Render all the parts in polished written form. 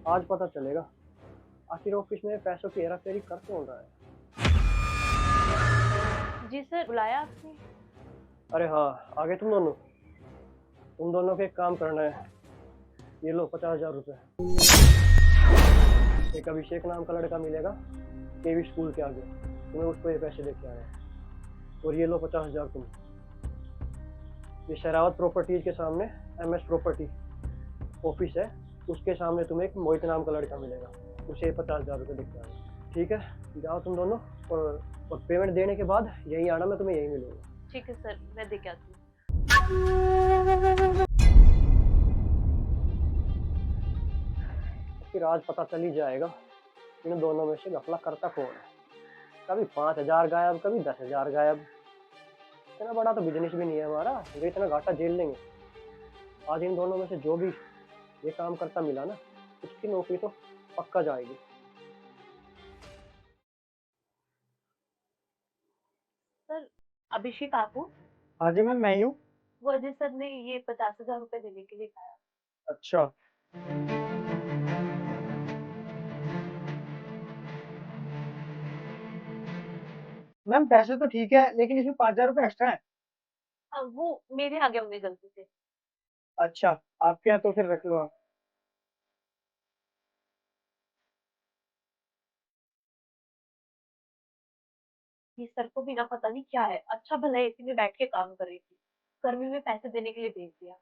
आज पता चलेगा आखिर ऑफिस में पैसों की हेरा फेरी कर कौन रहा है। जी सर, बुलाया आपने? अरे हाँ, आगे तुम दोनों को एक काम करना है। ये लो 50,000 रुपये। एक अभिषेक नाम का लड़का मिलेगा केवी स्कूल के आगे, तुम्हें उसको ये पैसे देके आना है। और ये लो 50,000 तुम। ये शरावत प्रॉपर्टीज के सामने MS प्रॉपर्टी ऑफिस है, उसके सामने तुम्हें एक मोहित नाम का लड़का मिलेगा, उसे 50,000 रुपये देके आना। ठीक है, जाओ तुम दोनों। और पेमेंट देने के बाद यहीं आना, मैं तुम्हें यहीं मिलूंगा। ठीक है सर, मैं देके आती हूँ। फिर आज पता चल ही जाएगा इन दोनों में से घपला करता कौन है। कभी 5,000 गायब, कभी 10,000 गायब। इतना बड़ा तो बिजनेस भी नहीं है हमारा जो इतना घाटा झेल लेंगे। आज इन दोनों में से जो भी ये काम करता मिला ना, उसकी नौकरी तो पक्का जाएगी। सर, अभिषेक आप हो? हाँ जी मैम, मैं ही हूँ। वो अजय सर ने ये 50,000 रुपए देने के लिए कहा। अच्छा, मैम पैसे तो ठीक है लेकिन इसमें 5,000 रुपये एक्स्ट्रा है। वो मेरे आगे होंगे गलती से। अच्छा, आपके यहाँ तो फिर रख लो आप। ये सर को भी ना पता नहीं क्या है, अच्छा भला एसी में बैठ के काम कर रही थी, गर्मी में पैसे देने के लिए भेज दिया।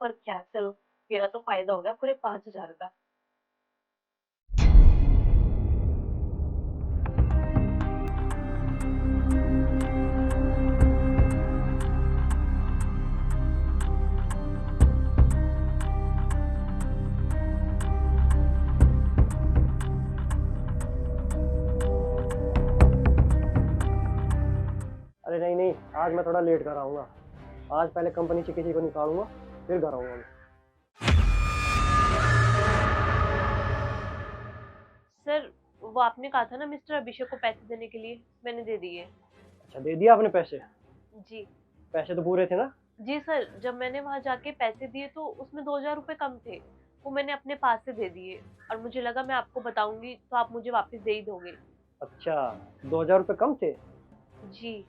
पर क्या, चलो मेरा तो फायदा हो गया पूरे 5,000 का। अरे नहीं नहीं, आज मैं थोड़ा लेट घर आऊँगा। आज पहले कंपनी से किसी को निकालूंगा, फिर घर आऊँगा मैं। सर, वो आपने कहा था ना मिस्टर अभिषेक को पैसे देने के लिए, मैंने दे दिए। अच्छा, दे दिया आपने पैसे? जी। पैसे तो पूरे थे ना? जी सर, जब मैंने वहां जाके पैसे दिए तो उसमें 2,000 रुपए कम थे, वो मैंने अपने पास से दे दिए। और मुझे लगा मैं आपको बताऊंगी तो आप मुझे वापस दे ही दोगे। अच्छा, 2,000 रुपये कम थे। जी।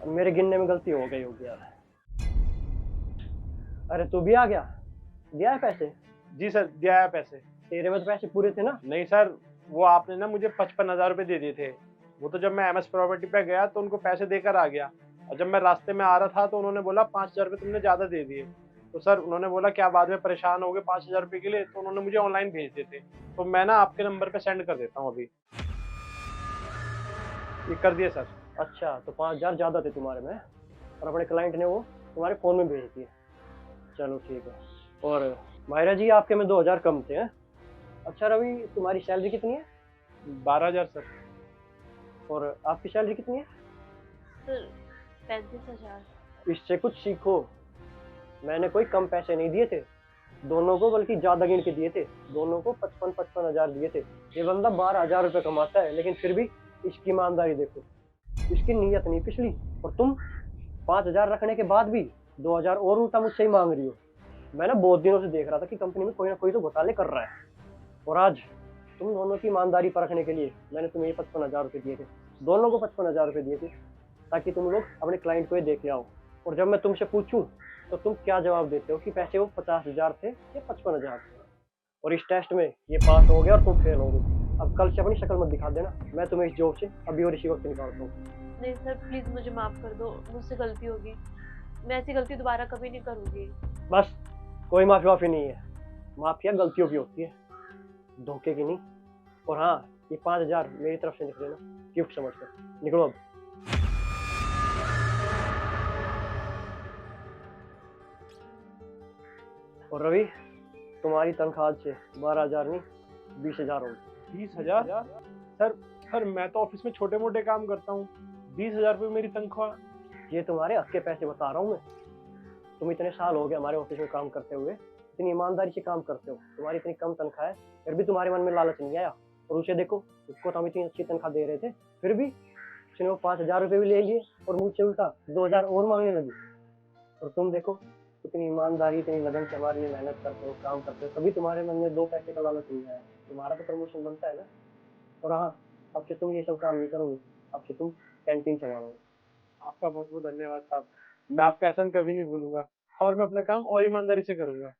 अब मेरे गिनने में गलती हो गई होगी यार। अरे तू भी आ गया, दिया है पैसे? जी सर, दिया है पैसे। तेरे में तो पैसे पूरे थे ना? नहीं सर, वो आपने ना मुझे 55,000 रुपये दे दिए थे। वो तो जब मैं MS प्रॉपर्टी पे गया तो उनको पैसे देकर आ गया, और जब मैं रास्ते में आ रहा था तो उन्होंने बोला 5,000 रुपये तुमने ज़्यादा दे दिए। तो सर उन्होंने बोला क्या बाद में परेशान हो गए 5,000 रुपये के लिए, तो उन्होंने मुझे ऑनलाइन भेज दिए थे। तो मैं ना आपके नंबर पे सेंड कर देता हूँ अभी। ये कर दिए सर। अच्छा, तो 5,000 ज़्यादा थे तुम्हारे में, और अपने क्लाइंट ने वो तुम्हारे फ़ोन में भेज दिए। चलो ठीक है। और मायरा जी, आपके में 2,000 कम थे हैं? अच्छा रवि, तुम्हारी सैलरी कितनी है? 12,000 सर। और आपकी सैलरी कितनी है? सर, 35,000। इससे कुछ सीखो। मैंने कोई कम पैसे नहीं दिए थे दोनों को, बल्कि ज़्यादा गिन के दिए थे। दोनों को 55,000 दिए थे। ये बंदा 12,000 रुपये कमाता है, लेकिन फिर भी इसकी ईमानदारी देखो, इसकी नीयत नहीं पिछली। और तुम 5,000 रखने के बाद भी 2,000 और उल्टा मुझसे ही मांग रही हो। मैं ना बहुत दिनों से देख रहा था कि कंपनी में कोई ना कोई तो घोटाले कर रहा है, और आज तुम दोनों की ईमानदारी परखने के लिए मैंने तुम्हें ये 55,000 रुपये दिए थे। दोनों को 55,000 रुपये दिए थे, ताकि तुम लोग अपने क्लाइंट को ये देके आओ। और जब मैं तुमसे पूछूं तो तुम क्या जवाब देते हो कि पैसे वो 50,000 थे या 55,000 थे। और इस टेस्ट में ये पास हो गया और तुम फेल हो गए। अब कल से अपनी शक्ल मत दिखा देना, मैं तुम्हें इस जॉब से अभी और इसी वक्त निकालता हूँ। नहीं सर, प्लीज मुझे माफ कर दो, मुझसे गलती होगी। मैं ऐसी गलती दोबारा कभी नहीं करूंगी। बस, कोई माफी वाफी नहीं है। माफिया गलतियों की होती है, धोखे की नहीं। और हाँ, ये 5,000 मेरी तरफ से लिख लेना, गिफ्ट समझ कर। निकलो अब। और रवि, तुम्हारी तनख्वाह से 12,000 नहीं 20,000 होगी। 20,000? सर सर मैं तो ऑफिस में छोटे मोटे काम करता हूँ, 20,000 रुपये मेरी तनख्वाह? ये तुम्हारे हक के पैसे बता रहा हूँ मैं। तुम इतने साल हो गए हमारे ऑफिस में काम करते हुए, इतनी ईमानदारी से काम करते हो, तुम्हारी इतनी कम तनख्वाह है, फिर भी तुम्हारे मन में लालच नहीं आया। और उसे देखो, उसको तो हम इतनी अच्छी तनख्वाह दे रहे थे, फिर भी उसने वो 5,000 रुपये भी ले लिए और मुझसे उल्टा 2,000 और मांगने लगी। और तुम देखो, इतनी ईमानदारी इतनी लगन से हमारे लिए मेहनत करते हो काम करते हो तभी तुम्हारे मन में 2 पैसे का लालच नहीं आया। तुम्हारा तो प्रमोशन बनता है ना। और हाँ, अब से तुम ये सब काम नहीं करोगे, अब से तुम कैंटीन संभालोगे। आपका बहुत बहुत धन्यवाद साहब। मैं आपका एहसान कभी नहीं भूलूंगा और मैं अपना काम और ईमानदारी से करूंगा।